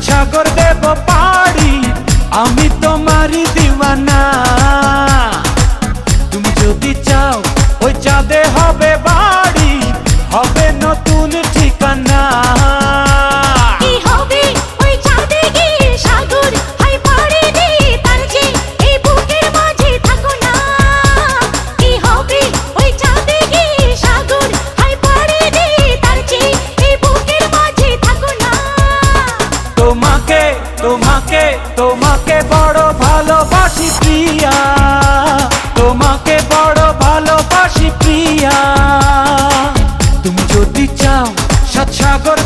সাগর দেব পাড়ি, আমি তোমারই দিওয়ানা। তুমি যদি চাও ওই চাঁদে হবে বাড়ি, হবে নতুন ঠিকানা। তোমাকে তোমাকে তোমাকে বড় ভালোবাসি প্রিয়া, তোমাকে বড় ভালোবাসি প্রিয়া। তুমি যদি চাও সাত সাগর